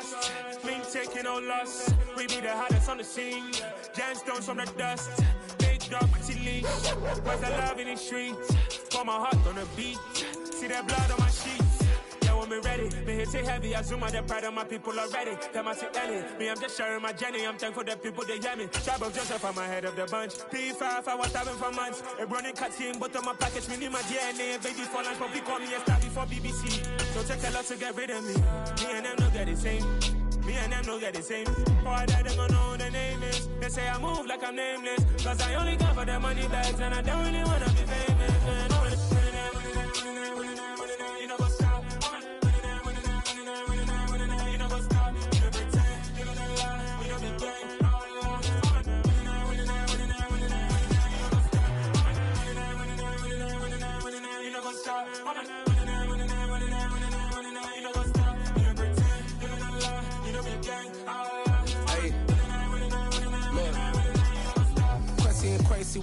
trust. Been taking no loss. We be the hottest on the scene. Gemstones from the dust. Big dog, pretty leash. Where's the love in the streets? Pour my heart on the beat. See that blood on my sheets. Yeah, when me ready, me hit it heavy. I zoom out the pride of my people already. Them I see Ellie. Me, I'm just sharing my journey. I'm thankful that people they hear me. Tribe of Joseph, I'm ahead of the bunch. P5, I was having for months. A running cut team, but on my package, me need my DNA. Baby for lunch, but we call me a star before BBC. Don't take a lot to get rid of me. Me and them don't get the same. Me and them don't get the same. Boy, that them don't know what the name is. They say I move like I'm nameless. Cause I only come for the money bags. And I don't really wanna be famous, man. You know what's up? You know what's up? You don't pretend. You don't lie. We don't be gang. You know what's up?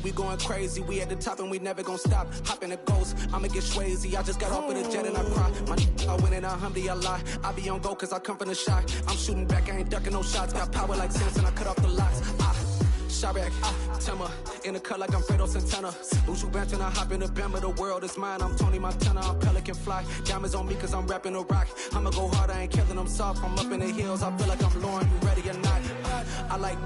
We going crazy, we at the top and we never gonna stop. Hop in a ghost, I'ma get swayzy. I just got off with a jet and I cry. I win in a Humvee, I lie. I be on go cause I come from the shot. I'm shooting back, I ain't ducking no shots. Got power like Samson, I cut off the locks. Shot back, Timmer, in the cut like I'm Fredo Santana. Lose you back and I hop in the Bama, the world is mine. I'm Tony Montana, I'm Pelican Fly. Diamonds on me cause I'm rapping a rock. I'ma go hard, I ain't killing them soft. I'm up in the hills, I feel like I'm Lauren, you ready or not? I like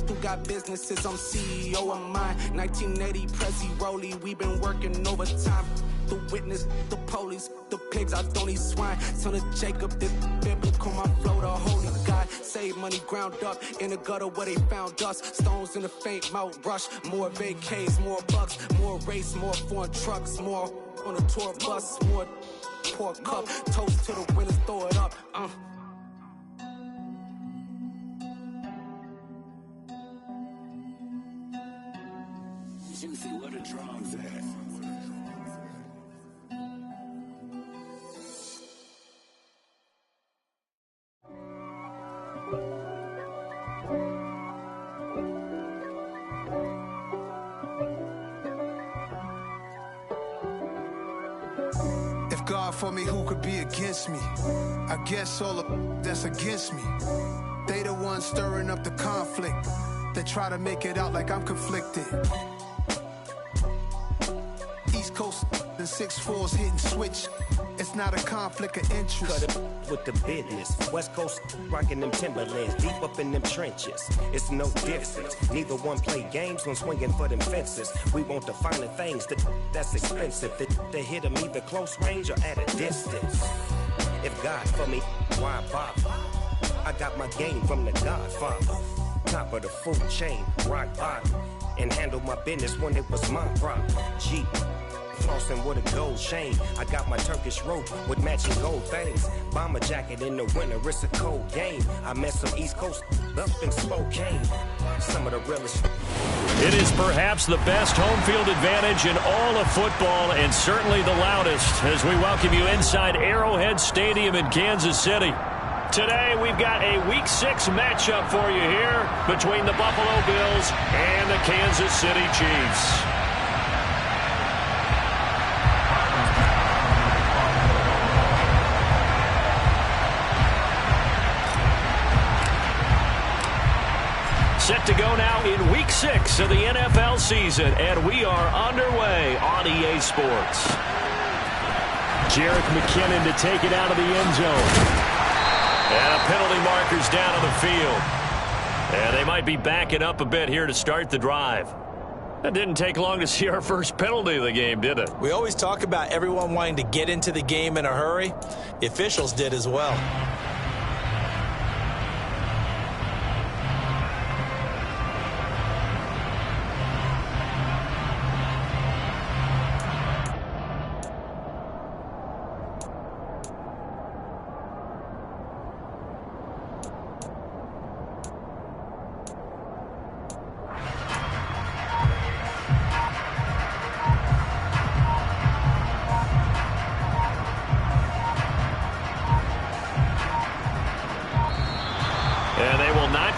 who got businesses, I'm CEO of mine. 1980 Prezi Rolly, we been working overtime. The witness, the police, the pigs, I don't eat swine. Son of Jacob, this biblical, my flow, the holy God. Save money ground up in the gutter where they found us. Stones in the faint mouth rush. More vacays, more bucks, more race, more foreign trucks, more on a tour bus, more pour cup. Toast to the winners, throw it up. Juicy, what a drums at. If God for me, who could be against me? I guess all of that's against me. They the ones stirring up the conflict. They try to make it out like I'm conflicted. East Coast and 6'4's hitting switch. It's not a conflict of interest. Cut it with the business. West Coast rocking them Timberlands, deep up in them trenches. It's no difference. Neither one play games when swinging for them fences. We want the finer things that's expensive. They hit them either close range or at a distance. If God for me, why bother? I got my game from the Godfather. Top of the food chain, rock bottom. And handle my business when it was my problem. G. Flossing with a gold chain. I got my Turkish rope with matching gold things. Bomber jacket in the winter, it's a cold game. I met some East Coast up in Spokane. Some of the realest. It is perhaps the best home field advantage in all of football and certainly the loudest as we welcome you inside Arrowhead Stadium in Kansas City. Today we've got a Week 6 matchup for you here between the Buffalo Bills and the Kansas City Chiefs. Set to go now in Week 6 of the NFL season, and we are underway on EA Sports. Jerick McKinnon to take it out of the end zone. And a penalty marker's down on the field. And they might be backing up a bit here to start the drive. That didn't take long to see our first penalty of the game, did it? We always talk about everyone wanting to get into the game in a hurry. The officials did as well.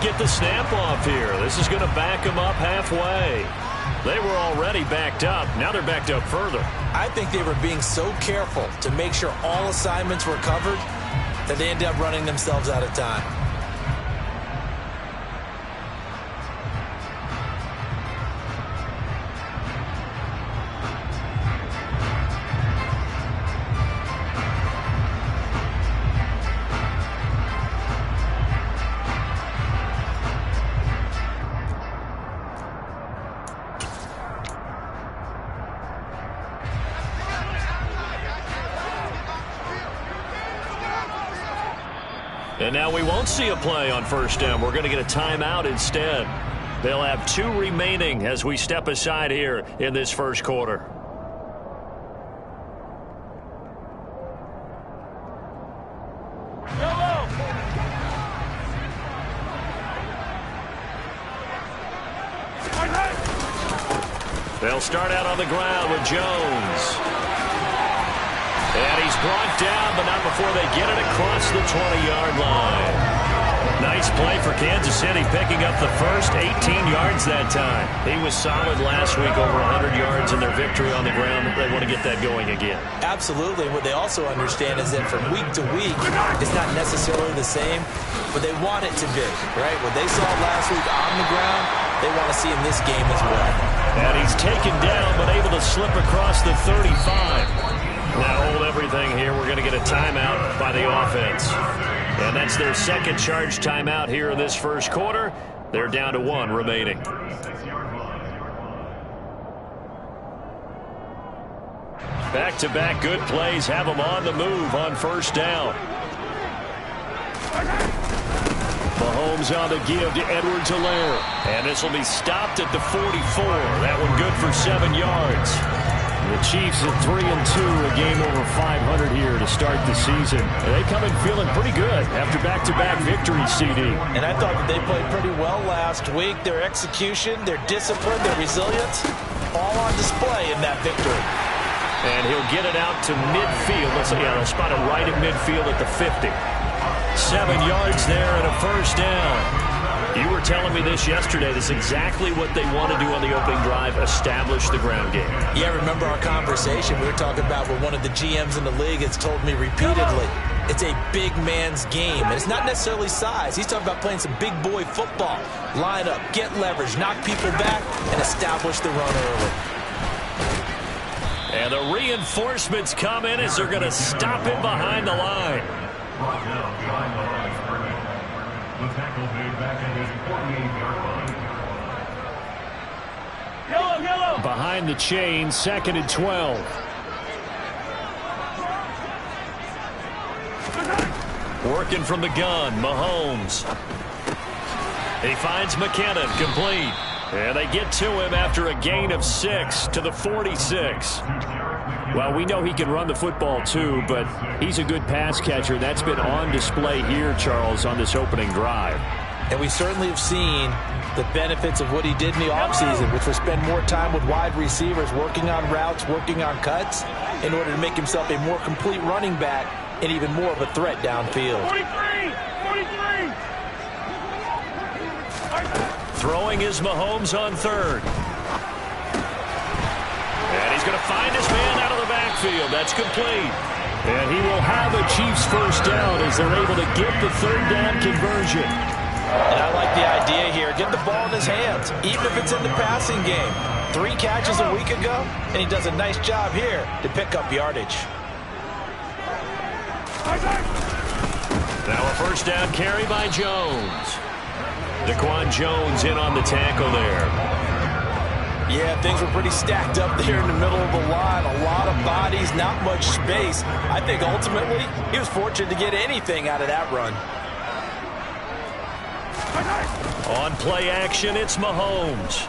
Get the snap off here. This is going to back them up halfway. They were already backed up. Now they're backed up further. I think they were being so careful to make sure all assignments were covered that they end up running themselves out of time. And now we won't see a play on first down. We're going to get a timeout instead. They'll have 2 remaining as we step aside here in this first quarter. They'll start out on the ground with Jones. And he's brought down, but not before they get it across the 20-yard line. Nice play for Kansas City, picking up the first 18 yards that time. He was solid last week, over 100 yards in their victory on the ground. They want to get that going again. Absolutely. What they also understand is that from week to week, it's not necessarily the same, but they want it to be, right? What they saw last week on the ground, they want to see in this game as well. And he's taken down, but able to slip across the 35. Now hold everything here. We're going to get a timeout by the offense. And that's their second charge timeout here in this first quarter. They're down to 1 remaining. Back-to-back good plays have them on the move on first down. Mahomes on the give to Edwards-Helaire. And this will be stopped at the 44. That one good for 7 yards. The Chiefs at 3-2, a game over 500 here to start the season. And they come in feeling pretty good after back-to-back victories, CD. And I thought that they played pretty well last week. Their execution, their discipline, their resilience, all on display in that victory. And he'll get it out to midfield. Let's see, they'll spot it right at midfield at the 50. 7 yards there and a first down. You were telling me this yesterday. This is exactly what they want to do on the opening drive, establish the ground game. Yeah, remember our conversation. We were talking about what one of the GMs in the league has told me repeatedly. It's a big man's game, and it's not necessarily size. He's talking about playing some big boy football. Line up, get leverage, knock people back, and establish the run early. And the reinforcements come in as they're going to stop him behind the line. The tackle made back at his 48-yard line. Yellow. Behind the chain, 2nd and 12. Working from the gun, Mahomes. He finds McKinnon, complete. And they get to him after a gain of 6 to the 46. Well, we know he can run the football too, but he's a good pass catcher. That's been on display here, Charles, on this opening drive. And we certainly have seen the benefits of what he did in the offseason, which was spend more time with wide receivers, working on routes, working on cuts, in order to make himself a more complete running back and even more of a threat downfield. 43! Throwing is Mahomes on 3rd. And he's going to find his man out of the backfield. That's complete. And he will have a Chiefs first down as they're able to get the 3rd down conversion. And I like the idea here. Get the ball in his hands, even if it's in the passing game. 3 catches a week ago, and he does a nice job here to pick up yardage. Now a first down carry by Jones. Daquan Jones in on the tackle there. Yeah, things were pretty stacked up there in the middle of the line. A lot of bodies, not much space. I think ultimately he was fortunate to get anything out of that run. On play action, it's Mahomes.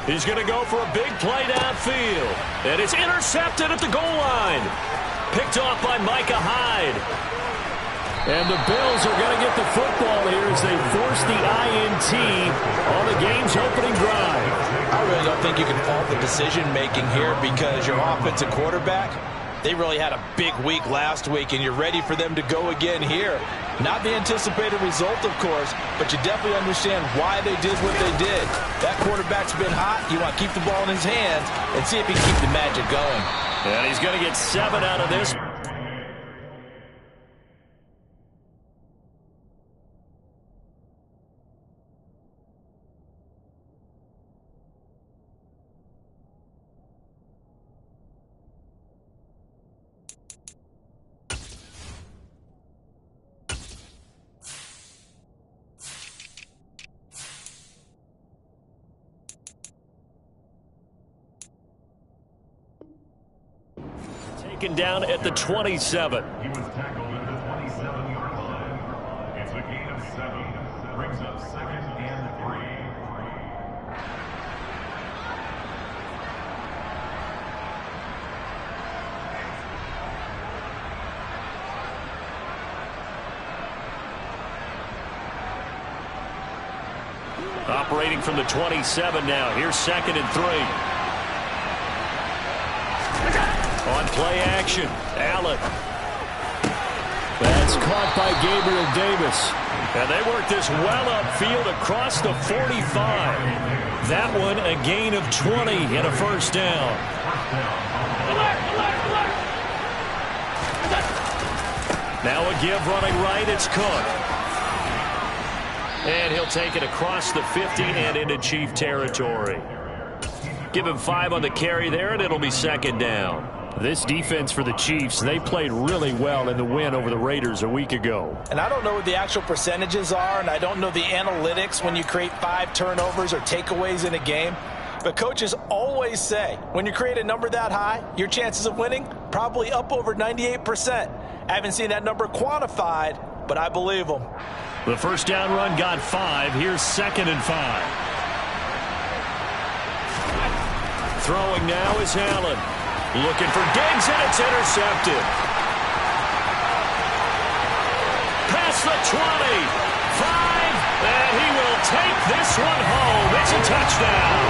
He's going to go for a big play downfield. And it's intercepted at the goal line. Picked off by Micah Hyde. And the Bills are going to get the football here as they force the INT on the game's opening drive. I really don't think you can fault the decision-making here because your offensive quarterback, they really had a big week last week, and you're ready for them to go again here. Not the anticipated result, of course, but you definitely understand why they did what they did. That quarterback's been hot. You want to keep the ball in his hands and see if he can keep the magic going. And he's going to get 7 out of this. second down at the 27. He was tackled at the 27-yard line. It's a gain of 7. Brings up 2nd and 3. Operating from the 27 now. Here's 2nd and 3. On play action, Allen. That's caught by Gabriel Davis. And they work this well upfield across the 45. That one a gain of 20 and a first down. Now a give running right, it's Cook. And he'll take it across the 50 and into Chief territory. Give him 5 on the carry there, and it'll be 2nd down. This defense for the Chiefs, they played really well in the win over the Raiders a week ago. And I don't know what the actual percentages are, and I don't know the analytics when you create 5 turnovers or takeaways in a game. But coaches always say, when you create a number that high, your chances of winning probably up over 98%. I haven't seen that number quantified, but I believe them. The first down run got 5. Here's 2nd and 5. Throwing now is Allen. Looking for Diggs, and it's intercepted. Past the 20. 5, and he will take this one home. It's a touchdown.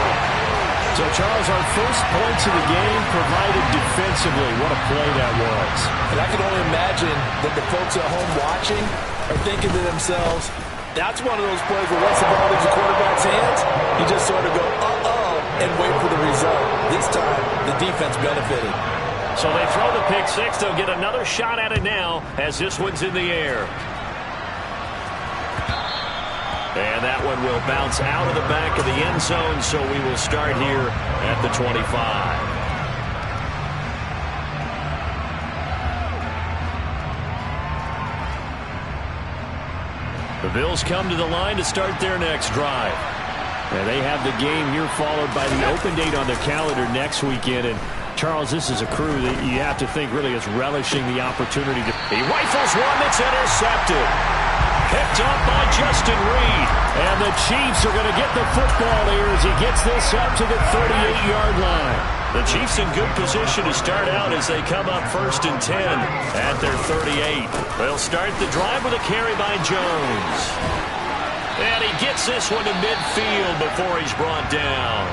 So, Charles, our first points of the game provided defensively. What a play that was. And I can only imagine that the folks at home watching are thinking to themselves, that's one of those plays where once the ball leaves the quarterback's hands, you just sort of go, uh-oh, and wait for the result. This time, the defense benefited. So they throw the pick six. They'll get another shot at it now as this one's in the air. And that one will bounce out of the back of the end zone, so we will start here at the 25. The Bills come to the line to start their next drive. And they have the game here followed by the open date on their calendar next weekend. And, Charles, this is a crew that you have to think really is relishing the opportunity to... He rifles one that's intercepted. Picked up by Justin Reed. And the Chiefs are going to get the football here as he gets this up to the 38-yard line. The Chiefs in good position to start out as they come up 1st and 10 at their 38. They'll start the drive with a carry by Jones. And he gets this one to midfield before he's brought down.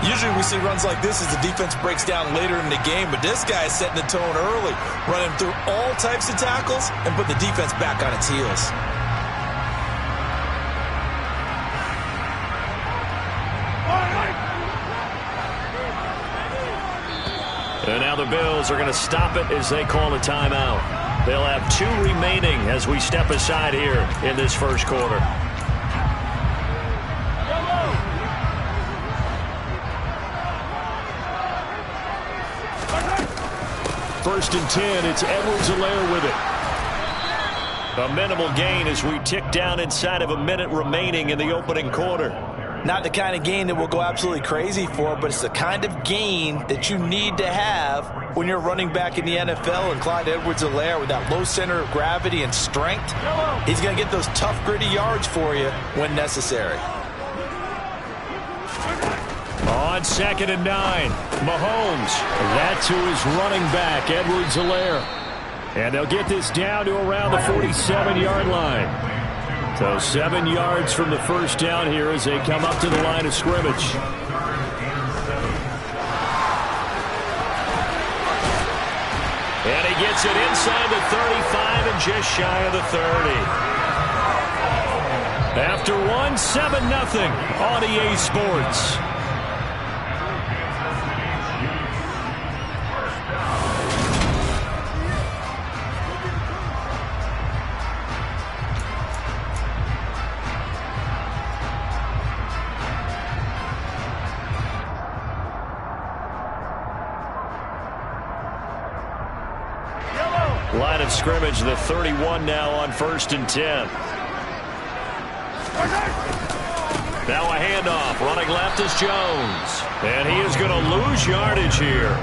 Usually we see runs like this as the defense breaks down later in the game, but this guy is setting the tone early, running through all types of tackles and put the defense back on its heels. And now the Bills are going to stop it as they call a timeout. They'll have 2 remaining as we step aside here in this first quarter. First and 10, it's Edwards-Helaire with it. A minimal gain as we tick down inside of a minute remaining in the opening quarter. Not the kind of gain that we'll go absolutely crazy for, but it's the kind of gain that you need to have when you're running back in the NFL. And Clyde Edwards-Helaire, with that low center of gravity and strength, he's going to get those tough, gritty yards for you when necessary. On 2nd and 9, Mahomes. That's who is running back, Edwards-Helaire. And they'll get this down to around the 47-yard line. So 7 yards from the first down here as they come up to the line of scrimmage. And he gets it inside the 35 and just shy of the 30. After one, 7-0 on EA Sports. Line of scrimmage, the 31 now on 1st and 10. Now a handoff. Running left is Jones. And he is going to lose yardage here.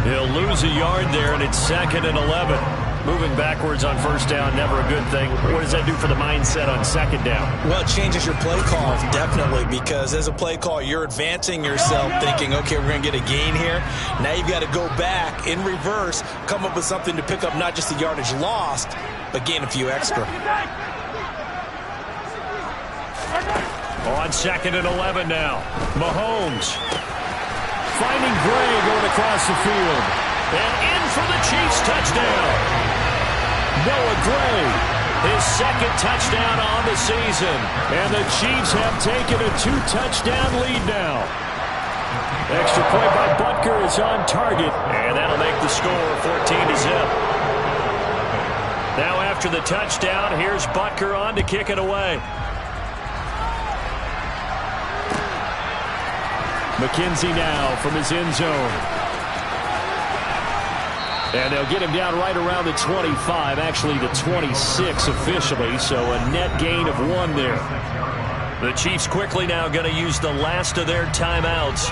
He'll lose a yard there, and it's 2nd and 11. Moving backwards on first down, never a good thing. What does that do for the mindset on 2nd down? Well, it changes your play call, definitely, because as a play call, you're advancing yourself thinking, okay, we're going to get a gain here. Now you've got to go back in reverse, come up with something to pick up not just the yardage lost, but gain a few extra. On 2nd and 11 now. Mahomes finding Gray going across the field. And in for the Chiefs touchdown. Noah Gray, his 2nd touchdown on the season. And the Chiefs have taken a 2-touchdown lead now. Extra point by Butker is on target. And that'll make the score 14-0. Now after the touchdown, here's Butker on to kick it away. McKenzie now from his end zone. And they'll get him down right around the 25, actually the 26 officially, so a net gain of 1 there. The Chiefs quickly now going to use the last of their timeouts.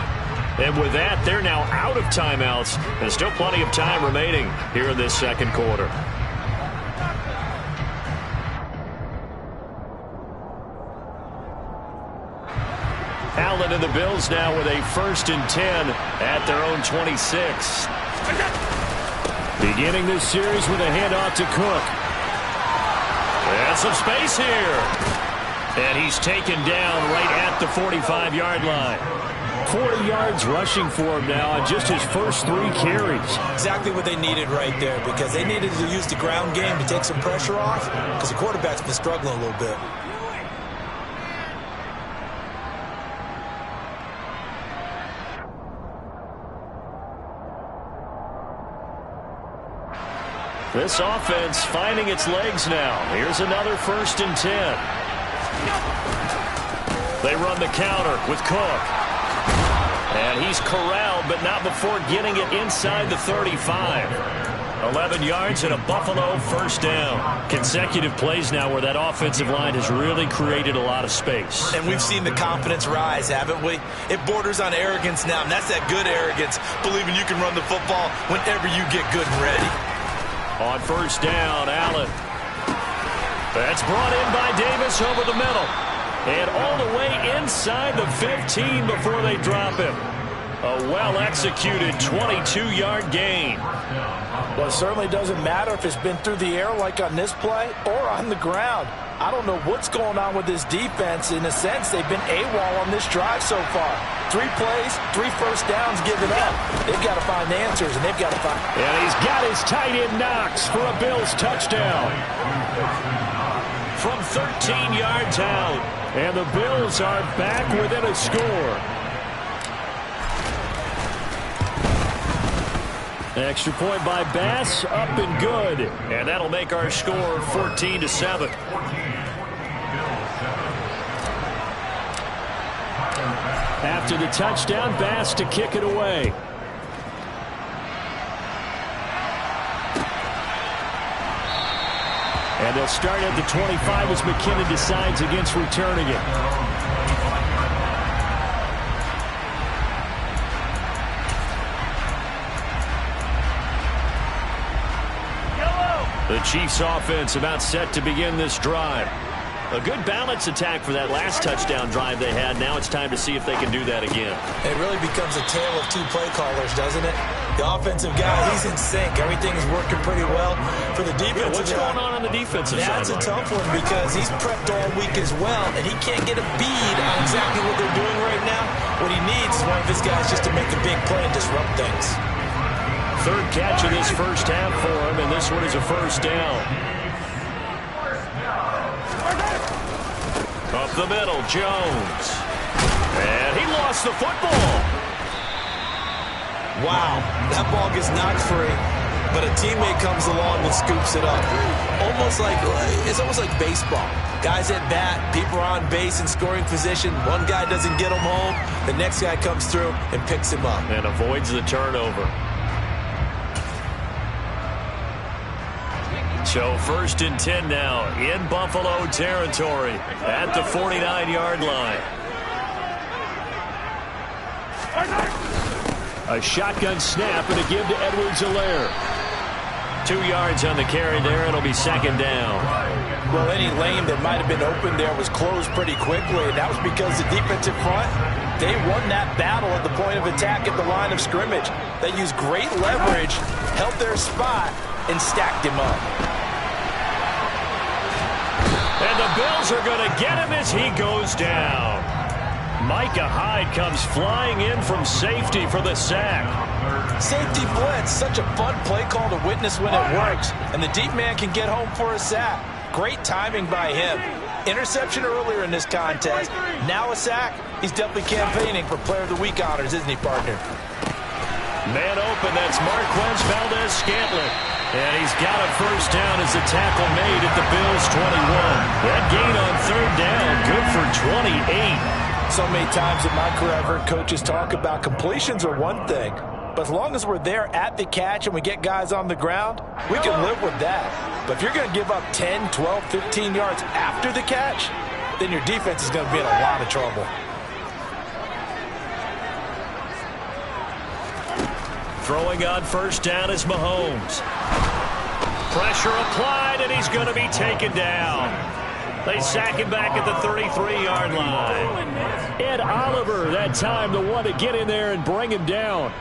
And with that, they're now out of timeouts. There's still plenty of time remaining here in this 2nd quarter. Allen and the Bills now with a 1st and 10 at their own 26. Beginning this series with a handoff to Cook. And some space here. And he's taken down right at the 45-yard line. 40 yards rushing for him now on just his first 3 carries. Exactly what they needed right there, because they needed to use the ground game to take some pressure off, because the quarterback's been struggling a little bit. This offense finding its legs now. Here's another 1st and 10. They run the counter with Cook. And he's corralled, but not before getting it inside the 35. 11 yards and a Buffalo 1st down. Consecutive plays now where that offensive line has really created a lot of space. And we've seen the confidence rise, haven't we? It borders on arrogance now, and that's that good arrogance, believing you can run the football whenever you get good and ready. On 1st down, Allen. That's brought in by Davis over the middle. And all the way inside the 15 before they drop him. A well-executed 22-yard gain. Well, it certainly doesn't matter if it's been through the air like on this play or on the ground. I don't know what's going on with this defense. In a sense, they've been AWOL on this drive so far. 3 plays, 3 1st downs given up. They've got to find answers, and they've got to find... And he's got his tight end Knox for a Bills touchdown. From 13 yards out. And the Bills are back within a score. Extra point by Bass, up and good. And that'll make our score 14-7. After the touchdown, Bass to kick it away. And they'll start at the 25 as McKinnon decides against returning it. The Chiefs offense about set to begin this drive. A good balance attack for that last touchdown drive they had. Now it's time to see if they can do that again. It really becomes a tale of 2 play callers, doesn't it? The offensive guy, he's in sync. Everything is working pretty well. For the defensive what's going on the defensive side? That's a tough one because he's prepped all week as well, and he can't get a bead on exactly what they're doing right now. What he needs is one of his guys just to make a big play and disrupt things. 3rd catch of this first half for him, and this one is a 1st down. Up the middle, Jones. And he lost the football. Wow, that ball gets knocked free, but a teammate comes along and scoops it up. It's almost like baseball. Guys at bat, people are on base in scoring position. One guy doesn't get him home. The next guy comes through and picks him up. And avoids the turnover. So 1st and 10 now in Buffalo territory at the 49-yard line. A shotgun snap and a give to Edwards-Helaire. 2 yards on the carry there. It'll be second down. Well, any lane that might have been open there was closed pretty quickly, and that was because the defensive front, they won that battle at the point of attack at the line of scrimmage. They used great leverage, held their spot, and stacked him up. And the Bills are going to get him as he goes down. Micah Hyde comes flying in from safety for the sack. Safety blitz, such a fun play call to witness when it works. And the deep man can get home for a sack. Great timing by him. Interception earlier in this contest. Now a sack. He's definitely campaigning for Player of the Week honors, isn't he, partner? Man open, that's Marquez Valdez-Scantling. And he's got a first down as the tackle made at the Bills' 21. That gain on third down, good for 28. So many times in my career I've heard coaches talk about completions are one thing. But as long as we're there at the catch and we get guys on the ground, we can live with that. But if you're going to give up 10, 12, 15 yards after the catch, then your defense is going to be in a lot of trouble. Throwing on first down is Mahomes. Pressure applied, and he's going to be taken down. They sack him back at the 33-yard line. Ed Oliver, that time, the one to get in there and bring him down.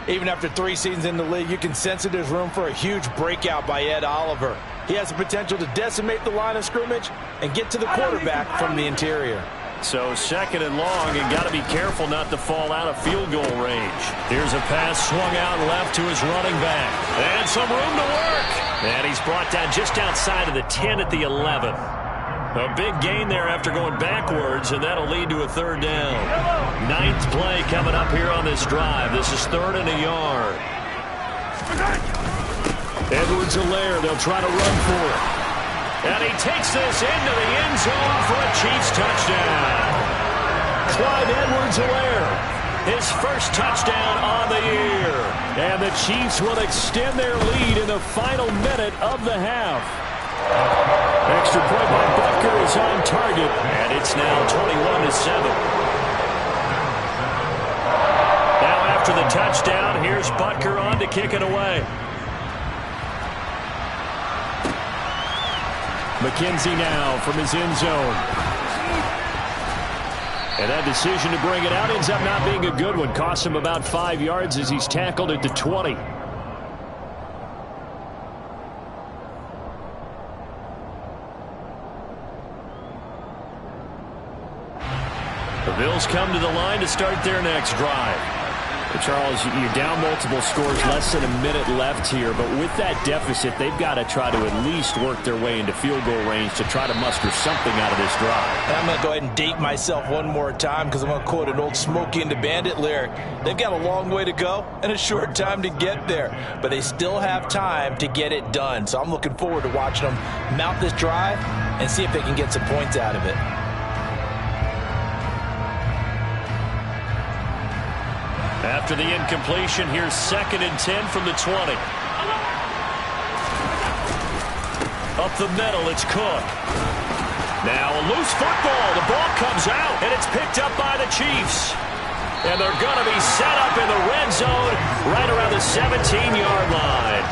Even after 3 seasons in the league, you can sense that there's room for a huge breakout by Ed Oliver. He has the potential to decimate the line of scrimmage and get to the quarterback from the interior. So second and long, and got to be careful not to fall out of field goal range. Here's a pass swung out left to his running back. And some room to work. And he's brought down just outside of the 10 at the 11. A big gain there after going backwards, and that'll lead to a third down. 9th play coming up here on this drive. This is 3rd and a yard. Edwards-Helaire, they'll try to run for it. And he takes this into the end zone for a Chiefs touchdown. Clyde Edwards-Helaire, his first touchdown on the year. And the Chiefs will extend their lead in the final minute of the half. Extra point by Butker is on target, and it's now 21-7. Now after the touchdown, here's Butker on to kick it away. McKenzie now from his end zone. And that decision to bring it out ends up not being a good one. Costs him about 5 yards as he's tackled at the 20. The Bills come to the line to start their next drive. Charles, you're down multiple scores, less than a minute left here, but with that deficit, they've got to try to at least work their way into field goal range to try to muster something out of this drive. I'm going to go ahead and date myself one more time because I'm going to quote an old Smokey and the Bandit lyric. They've got a long way to go and a short time to get there, but they still have time to get it done. So I'm looking forward to watching them mount this drive and see if they can get some points out of it. After the incompletion, here's 2nd and 10 from the 20. Up the middle, it's Cook. Now a loose football. The ball comes out, and it's picked up by the Chiefs. And they're going to be set up in the red zone right around the 17-yard line.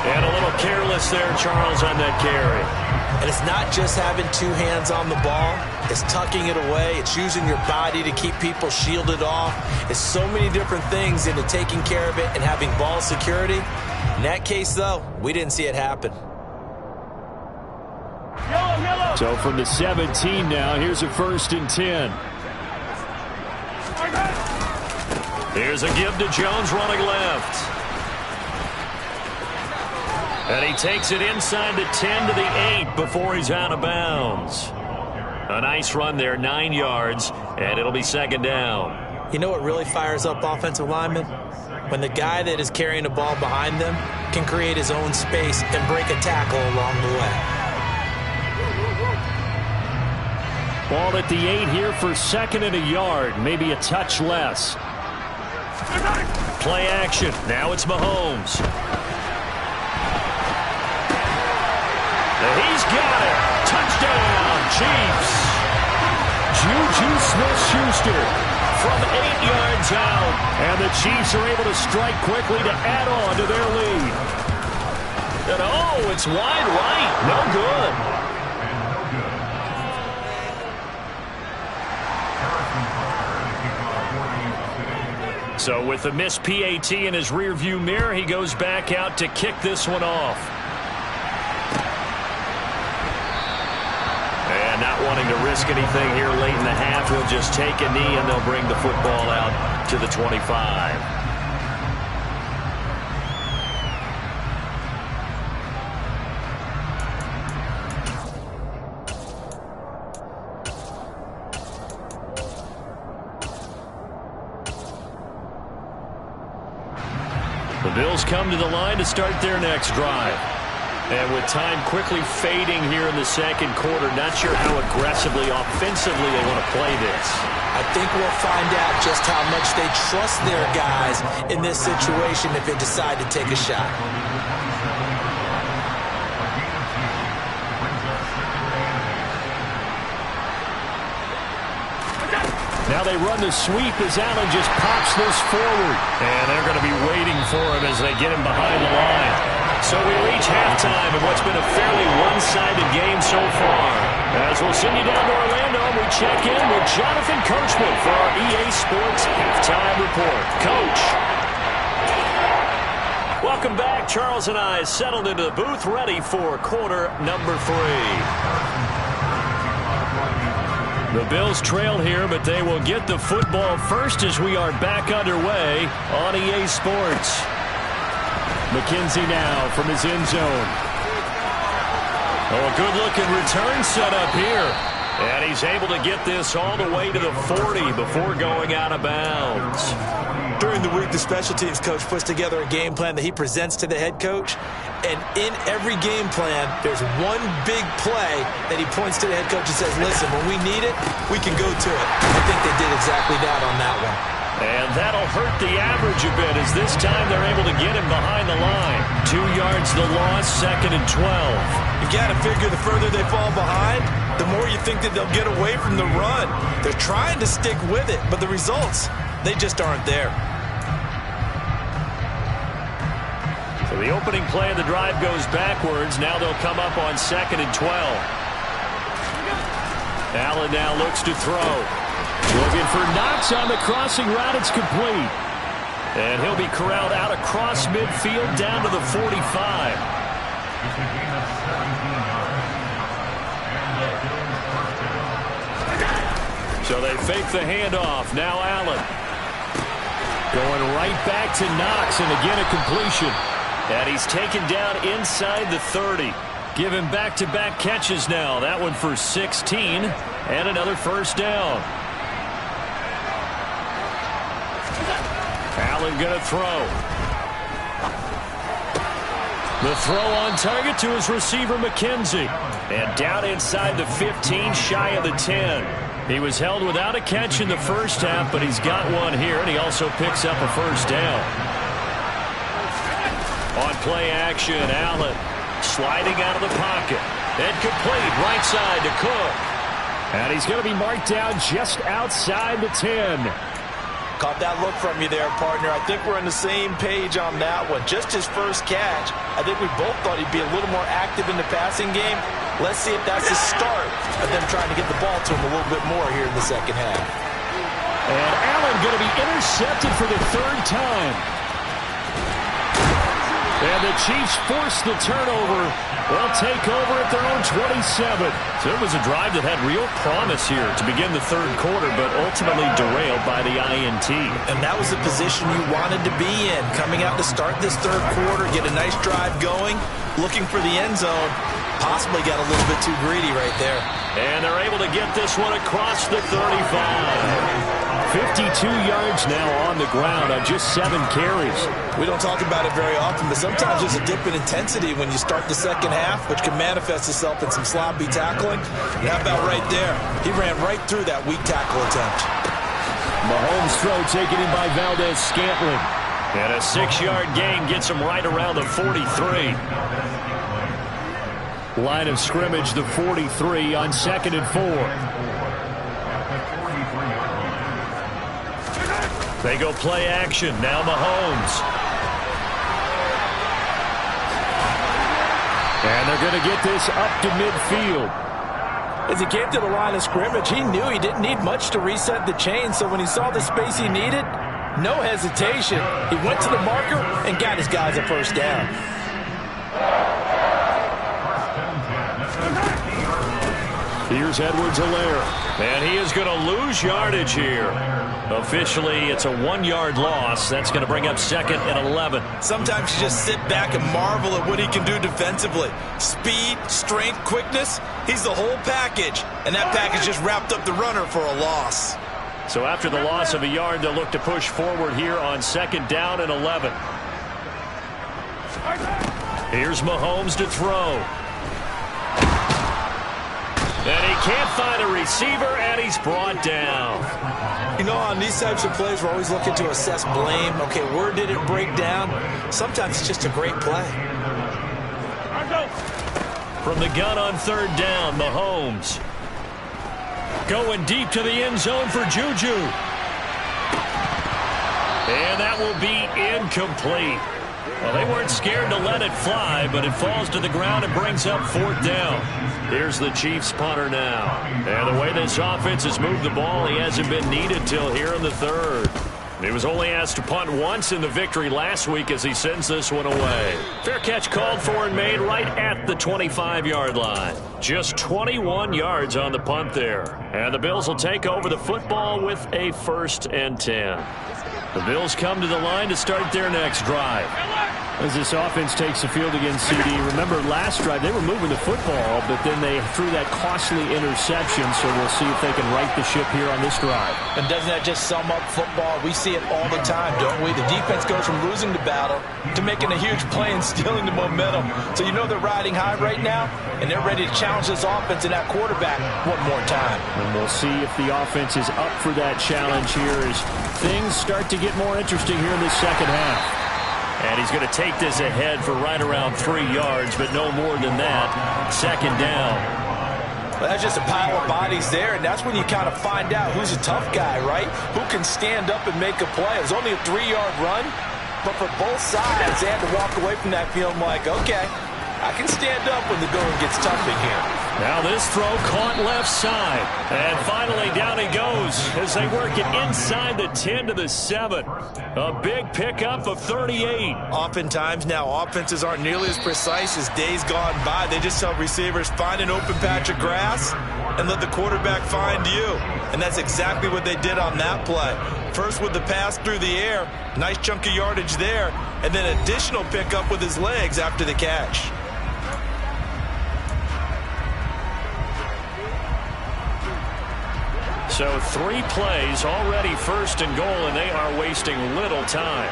And a little careless there, Charles, on that carry. And it's not just having 2 hands on the ball. It's tucking it away. It's using your body to keep people shielded off. It's so many different things into taking care of it and having ball security. In that case, though, we didn't see it happen. So from the 17 now, here's a 1st and 10. Here's a give to Jones running left. And he takes it inside the 10 to the 8 before he's out of bounds. A nice run there, 9 yards, and it'll be 2nd down. You know what really fires up offensive linemen? When the guy that is carrying the ball behind them can create his own space and break a tackle along the way. Ball at the 8 here for 2nd and a yard, maybe a touch less. Play action. Now it's Mahomes. He's got it. Touchdown, Chiefs. Juju Smith-Schuster from 8 yards out. And the Chiefs are able to strike quickly to add on to their lead. And oh, it's wide right. No good. So with the missed PAT in his rearview mirror, he goes back out to kick this one off. And not wanting to risk anything here late in the half, he'll just take a knee and they'll bring the football out to the 25. The Bills come to the line to start their next drive. And with time quickly fading here in the second quarter, not sure how aggressively, offensively they want to play this. I think we'll find out just how much they trust their guys in this situation if they decide to take a shot. Now they run the sweep as Allen just pops this forward. And they're going to be waiting for him as they get him behind the line. So we reach halftime in what's been a fairly one-sided game so far. As we'll send you down to Orlando, we check in with Jonathan Coachman for our EA Sports Halftime Report. Coach. Welcome back. Charles and I settled into the booth ready for quarter number 3. The Bills trail here, but they will get the football first as we are back underway on EA Sports. McKenzie now from his end zone. Oh, a good-looking return set up here. And he's able to get this all the way to the 40 before going out of bounds. During the week, the special teams coach puts together a game plan that he presents to the head coach. And in every game plan, there's one big play that he points to the head coach and says, listen, when we need it, we can go to it. I think they did exactly that on that one. And that'll hurt the average a bit as this time they're able to get him behind the line. 2 yards the loss, 2nd and 12. You got to figure the further they fall behind, the more you think that they'll get away from the run. They're trying to stick with it, but the results, they just aren't there. So the opening play of the drive goes backwards. Now they'll come up on 2nd and 12. Allen now looks to throw. Looking for Knox on the crossing route. It's complete. And he'll be corralled out across midfield down to the 45. So they fake the handoff. Now Allen. Going right back to Knox, and again a completion. And he's taken down inside the 30. Give him back-to-back catches now. That one for 16 and another first down. Allen going to throw. The throw on target to his receiver, McKenzie. And down inside the 15, shy of the 10. He was held without a catch in the first half, but he's got one here, and he also picks up a first down. On play action, Allen sliding out of the pocket. And complete right side to Cook. And he's going to be marked down just outside the 10. Caught that look from you there, partner. I think we're on the same page on that one. Just his first catch. I think we both thought he'd be a little more active in the passing game. Let's see if that's the start of them trying to get the ball to him a little bit more here in the second half. And Allen going to be intercepted for the 3rd time. And the Chiefs force the turnover. They'll take over at their own 27. So it was a drive that had real promise here to begin the 3rd quarter, but ultimately derailed by the INT. And that was the position you wanted to be in. Coming out to start this 3rd quarter, get a nice drive going, looking for the end zone. Possibly got a little bit too greedy right there. And they're able to get this one across the 35. 52 yards now on the ground on just 7 carries. We don't talk about it very often, but sometimes there's a dip in intensity when you start the second half, which can manifest itself in some sloppy tackling. And how about right there? He ran right through that weak tackle attempt. Mahomes' throw taken in by Valdez-Scantling. And a 6-yard gain gets him right around the 43. Line of scrimmage, the 43 on 2nd and 4. They go play action. Now Mahomes. And they're going to get this up to midfield. As he came to the line of scrimmage, he knew he didn't need much to reset the chain. So when he saw the space he needed, no hesitation. He went to the marker and got his guys a first down. Here's Edwards-Helaire, and he is going to lose yardage here. Officially, it's a 1-yard loss. That's going to bring up 2nd and 11. Sometimes you just sit back and marvel at what he can do defensively. Speed, strength, quickness, he's the whole package. And that package just wrapped up the runner for a loss. So after the loss of a yard, they'll look to push forward here on 2nd down and 11. Here's Mahomes to throw. And he can't find a receiver, and he's brought down. You know, on these types of plays, we're always looking to assess blame. Okay, where did it break down? Sometimes it's just a great play. From the gun on 3rd down, Mahomes. Going deep to the end zone for Juju. And that will be incomplete. Well, they weren't scared to let it fly, but it falls to the ground and brings up 4th down. Here's the Chiefs punter now. And the way this offense has moved the ball, he hasn't been needed till here in the 3rd. He was only asked to punt once in the victory last week as he sends this one away. Fair catch called for and made right at the 25-yard line. Just 21 yards on the punt there. And the Bills will take over the football with a 1st and 10. The Bills come to the line to start their next drive. As this offense takes the field against CD, remember last drive they were moving the football, but then they threw that costly interception, so we'll see if they can right the ship here on this drive. And doesn't that just sum up football? We see it all the time, don't we? The defense goes from losing the battle to making a huge play and stealing the momentum. So you know they're riding high right now, and they're ready to challenge this offense and that quarterback one more time. And we'll see if the offense is up for that challenge here as things start to get more interesting here in the second half. And he's going to take this ahead for right around 3 yards, but no more than that. 2nd down. Well, that's just a pile of bodies there, and that's when you kind of find out who's a tough guy, right? Who can stand up and make a play. It was only a 3-yard run, but for both sides, they had to walk away from that feeling like, okay, I can stand up when the going gets tough in here. Now this throw caught left side. And finally down he goes as they work it inside the 10 to the 7. A big pickup of 38. Oftentimes now offenses aren't nearly as precise as days gone by. They just tell receivers, find an open patch of grass and let the quarterback find you. And that's exactly what they did on that play. First with the pass through the air, nice chunk of yardage there, and then additional pickup with his legs after the catch. So 3 plays already 1st and goal, and they are wasting little time.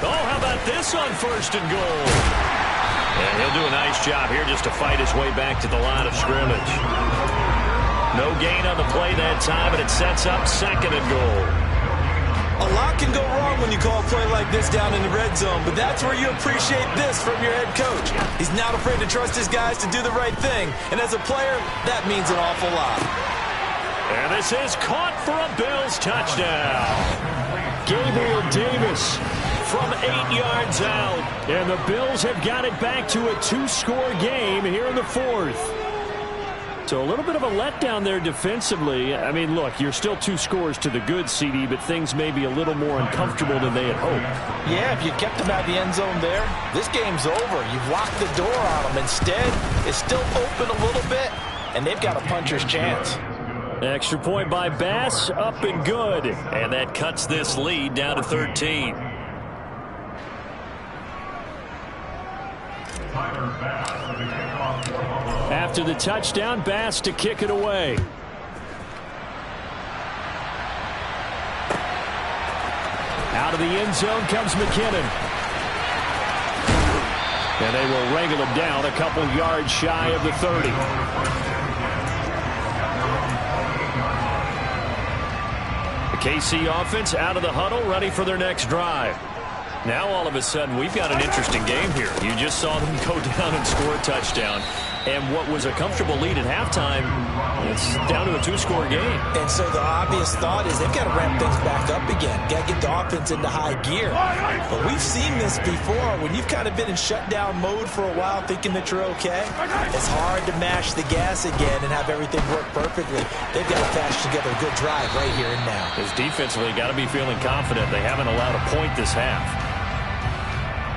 Oh, how about this on 1st and goal? And he'll do a nice job here just to fight his way back to the line of scrimmage. No gain on the play that time, and it sets up 2nd and goal. A lot can go wrong when you call a play like this down in the red zone, but that's where you appreciate this from your head coach. He's not afraid to trust his guys to do the right thing, and as a player, that means an awful lot. And this is caught for a Bills touchdown. Gabriel Davis from 8 yards out. And the Bills have got it back to a 2-score game here in the 4th. So a little bit of a letdown there defensively. I mean, look, you're still 2 scores to the good, CD, but things may be a little more uncomfortable than they had hoped. Yeah, if you kept them out of the end zone there, this game's over. You've locked the door on them. Instead, it's still open a little bit, and they've got a puncher's chance. Extra point by Bass, up and good. And that cuts this lead down to 13. After the touchdown, Bass to kick it away. Out of the end zone comes McKinnon. And they will wrangle him down a couple yards shy of the 30. The KC offense out of the huddle, ready for their next drive. Now all of a sudden we've got an interesting game here. You just saw them go down and score a touchdown. And what was a comfortable lead at halftime, it's down to a 2-score game. And so the obvious thought is they've got to ramp things back up again. Got to get the offense into high gear. But we've seen this before. When you've kind of been in shutdown mode for a while thinking that you're okay, it's hard to mash the gas again and have everything work perfectly. They've got to patch together a good drive right here and now. Because defensively, got to be feeling confident. They haven't allowed a point this half.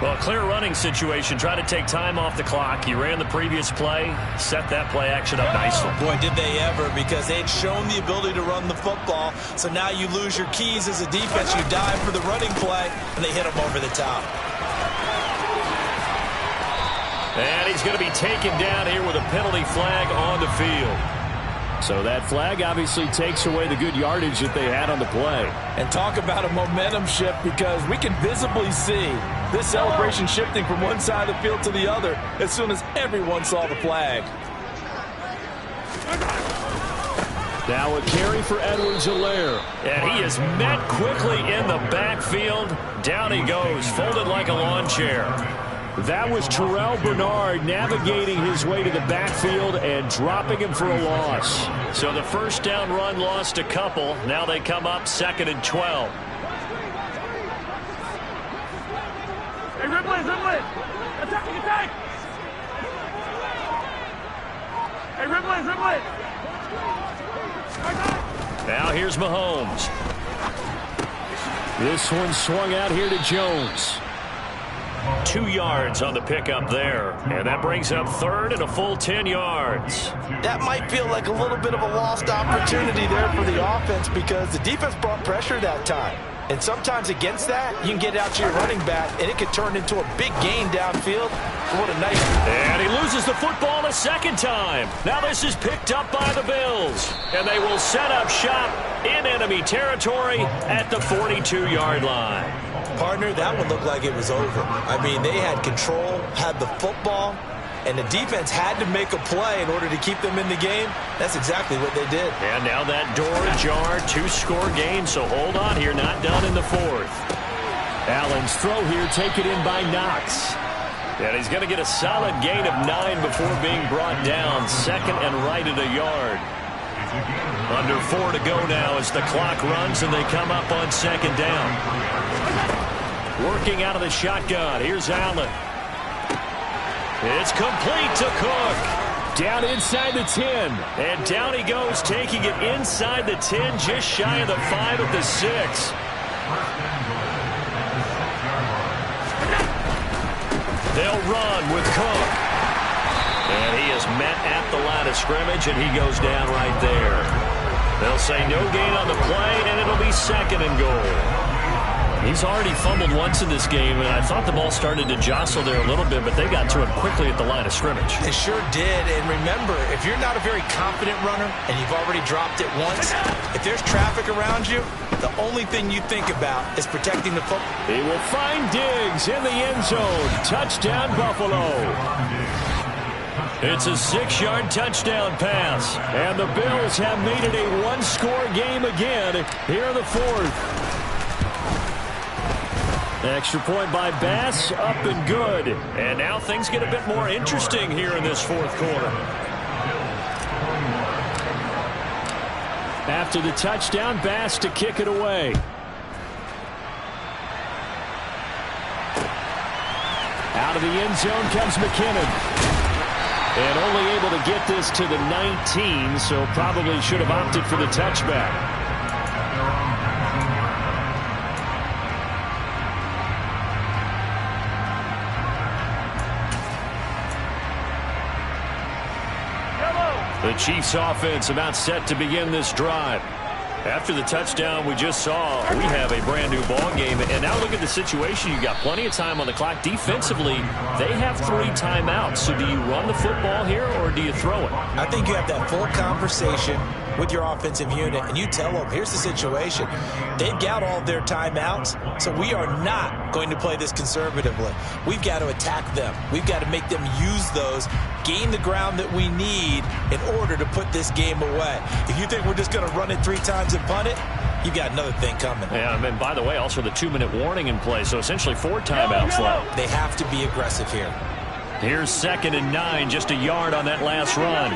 Well, clear running situation. Try to take time off the clock. He ran the previous play, set that play action up nicely. Boy, did they ever, because they had shown the ability to run the football. So now you lose your keys as a defense. You dive for the running play, and they hit him over the top. And he's going to be taken down here with a penalty flag on the field. So that flag obviously takes away the good yardage that they had on the play. And talk about a momentum shift, because we can visibly see this celebration shifting from one side of the field to the other as soon as everyone saw the flag. Now a carry for Edwards-Helaire. And he is met quickly in the backfield. Down he goes, folded like a lawn chair. That was Terrell Bernard navigating his way to the backfield and dropping him for a loss. So the first down run lost a couple. Now they come up 2nd and 12. Hey, Ripley! Attack! Hey, Ripley! Now here's Mahomes. This one swung out here to Jones. 2 yards on the pickup there. And that brings up 3rd and a full 10 yards. That might feel like a little bit of a lost opportunity there for the offense, because the defense brought pressure that time. And sometimes against that, you can get out to your running back, and it could turn into a big gain downfield. What a nice... And he loses the football a second time. Now this is picked up by the Bills. And they will set up shop in enemy territory at the 42-yard line. Partner, that one looked like it was over. I mean, they had control, had the football, and the defense had to make a play in order to keep them in the game. That's exactly what they did. And now that door ajar, 2-score game, so hold on here, not done in the 4th. Allen's throw here taken in by Knox. And he's going to get a solid gain of 9 before being brought down. 2nd and right at a yard. Under 4 to go now as the clock runs and they come up on 2nd down. Working out of the shotgun. Here's Allen. It's complete to Cook. Down inside the 10. And down he goes, taking it inside the 10, just shy of the 5 at the 6. They'll run with Cook. And he is met at the line of scrimmage, and he goes down right there. They'll say no gain on the play, and it'll be 2nd and goal. He's already fumbled once in this game, and I thought the ball started to jostle there a little bit, but they got to it quickly at the line of scrimmage. It sure did, and remember, if you're not a very confident runner and you've already dropped it once, if there's traffic around you, the only thing you think about is protecting the football. He will find Diggs in the end zone. Touchdown, Buffalo. It's a 6-yard touchdown pass, and the Bills have made it a 1-score game again here in the 4th. Extra point by Bass, up and good. And now things get a bit more interesting here in this 4th quarter. After the touchdown, Bass to kick it away. Out of the end zone comes McKinnon. And only able to get this to the 19, so probably should have opted for the touchback. The Chiefs offense about set to begin this drive. After the touchdown we just saw, we have a brand new ball game. And now look at the situation. You got plenty of time on the clock. Defensively, they have 3 timeouts. So do you run the football here or do you throw it? I think you have that full conversation with your offensive unit, and you tell them, here's the situation. They've got all their timeouts, so we are not going to play this conservatively. We've got to attack them. We've got to make them use those, gain the ground that we need in order to put this game away. If you think we're just going to run it 3 times and punt it, you've got another thing coming. Yeah, and by the way, also the 2-minute warning in play, so essentially 4 timelines left. They have to be aggressive here. Here's 2nd and 9, just a yard on that last run.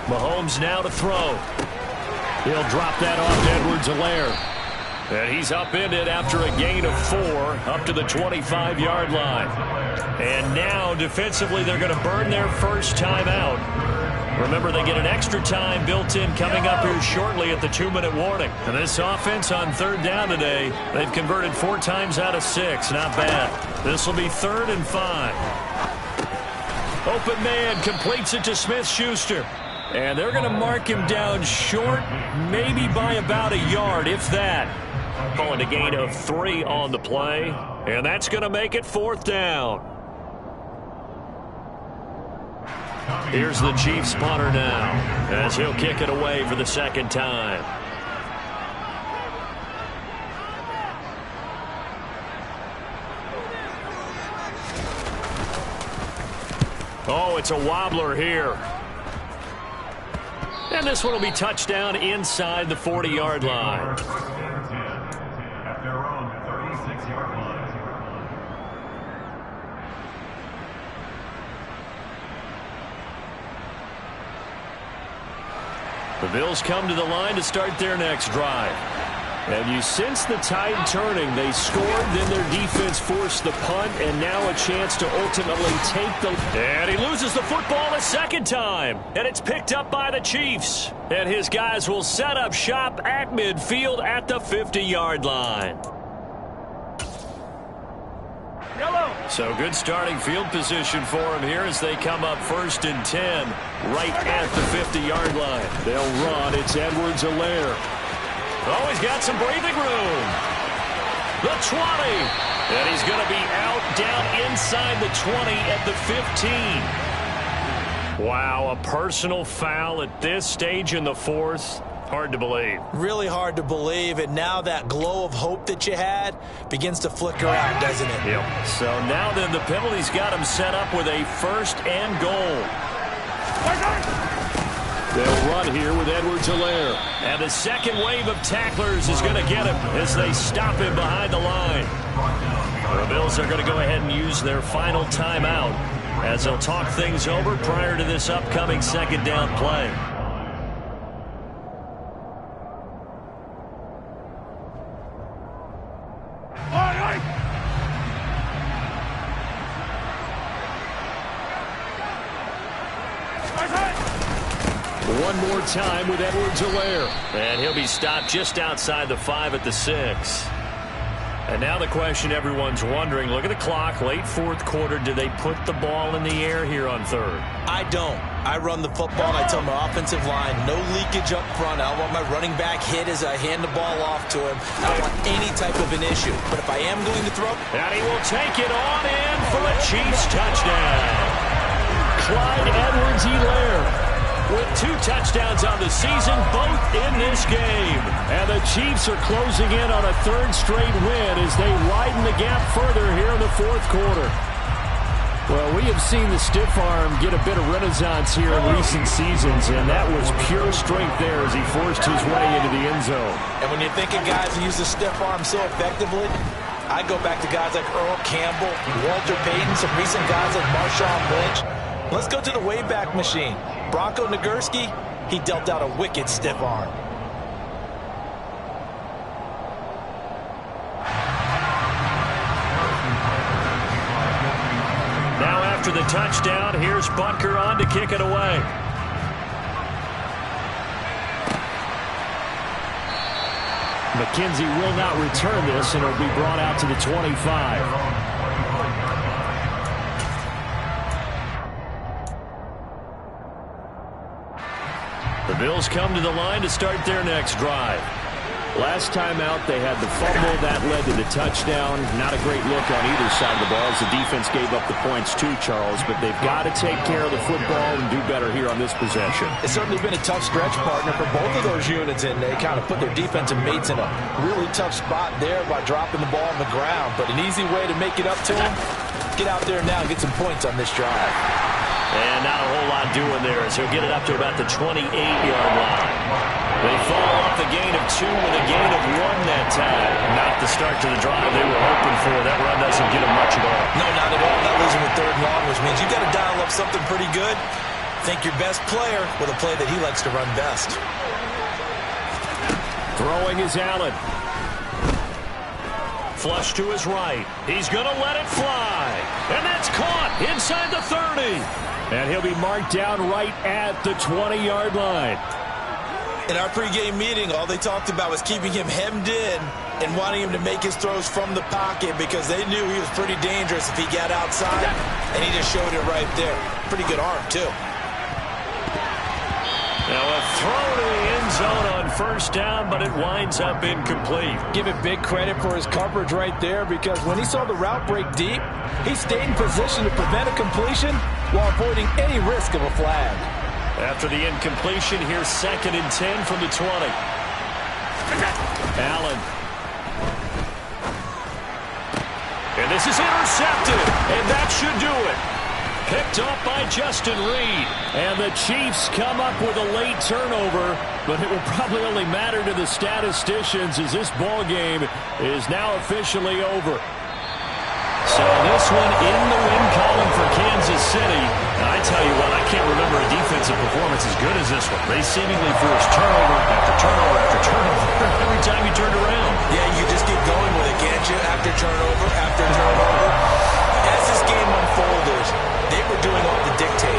Mahomes now to throw. He'll drop that off to Edwards-Helaire. And he's upended after a gain of 4 up to the 25-yard line. And now defensively they're going to burn their first time out. Remember, they get an extra time built in coming up here shortly at the 2-minute warning. And this offense on 3rd down today, they've converted 4 times out of 6. Not bad. This will be 3rd and 5. Open man completes it to Smith-Schuster. And they're going to mark him down short, maybe by about a yard, if that. Calling a gain of 3 on the play. And that's going to make it 4th down. Here's the Chiefs punter now, as he'll kick it away for the 2nd time. Oh, it's a wobbler here. And this one will be touchdown inside the 40-yard line. At their own 36-yard line. The Bills come to the line to start their next drive. And you sense the tide turning. They scored, then their defense forced the punt, and now a chance to ultimately take the... And he loses the football a 2nd time. And it's picked up by the Chiefs. And his guys will set up shop at midfield at the 50-yard line. So good starting field position for him here as they come up 1st and 10 right at the 50-yard line. They'll run. It's Edwards-Helaire. Oh, he's got some breathing room. The 20. And he's going to be out down inside the 20 at the 15. Wow, a personal foul at this stage in the 4th. Hard to believe. Really hard to believe, and now that glow of hope that you had begins to flicker out, doesn't it? Yep. So now then the penalty's got him set up with a 1st and goal. They'll run here with Edwards-Helaire. And the second wave of tacklers is going to get him as they stop him behind the line. The Bills are going to go ahead and use their final timeout as they'll talk things over prior to this upcoming 2nd down play. One more time with Edwards-Helaire. And he'll be stopped just outside the 5 at the 6. And now the question everyone's wondering, look at the clock, late 4th quarter, do they put the ball in the air here on 3rd? I don't. I run the football, and I tell my offensive line, no leakage up front. I don't want my running back hit as I hand the ball off to him. I don't want any type of an issue. But if I am going to throw... And he will take it on in for a Chiefs touchdown. Clyde Edwards-Helaire with 2 touchdowns on the season, both in this game. And the Chiefs are closing in on a 3rd straight win as they widen the gap further here in the 4th quarter. Well, we have seen the stiff arm get a bit of renaissance here in recent seasons, and that was pure strength there as he forced his way into the end zone. And when you think of guys who use the stiff arm so effectively, I go back to guys like Earl Campbell, Walter Payton, some recent guys like Marshawn Lynch. Let's go to the Wayback Machine. Bronco Nagurski, he dealt out a wicked stiff arm. Now after the touchdown, here's Butker on to kick it away. McKenzie will not return this, and it'll be brought out to the 25. The Bills come to the line to start their next drive. Last time out, they had the fumble that led to the touchdown. Not a great look on either side of the ball as the defense gave up the points too, Charles. But they've got to take care of the football and do better here on this possession. It's certainly been a tough stretch, partner, for both of those units, and they kind of put their defensive mates in a really tough spot there by dropping the ball on the ground. But an easy way to make it up to them, get out there now and get some points on this drive. And not a whole lot doing there as he'll get it up to about the 28-yard line. They follow up the gain of 2 with a gain of 1 that time. Not the start to the drive they were hoping for. That run doesn't get them much at all. No, not at all. Not losing with 3rd and long, which means you've got to dial up something pretty good. Think your best player with a play that he likes to run best. Throwing is Allen. Flush to his right. He's going to let it fly. And that's caught inside the 30. And he'll be marked down right at the 20-yard line. In our pregame meeting, all they talked about was keeping him hemmed in and wanting him to make his throws from the pocket because they knew he was pretty dangerous if he got outside, and he just showed it right there. Pretty good arm, too. Now a throw to the end zone on 1st down, but it winds up incomplete. Give it big credit for his coverage right there because when he saw the route break deep, he stayed in position to prevent a completion while avoiding any risk of a flag. After the incompletion, here's 2nd and 10 from the 20. Allen. And this is intercepted, and that should do it. Picked up by Justin Reed. And the Chiefs come up with a late turnover, but it will probably only matter to the statisticians as this ball game is now officially over. So this one in the win column for Kansas City. And I tell you what, I can't remember a defensive performance as good as this one. They seemingly forced turnover after turnover after turnover every time you turned around. Yeah, you just keep going with it, can't you? After turnover, after turnover. As this game unfolded, they were doing all the dictating.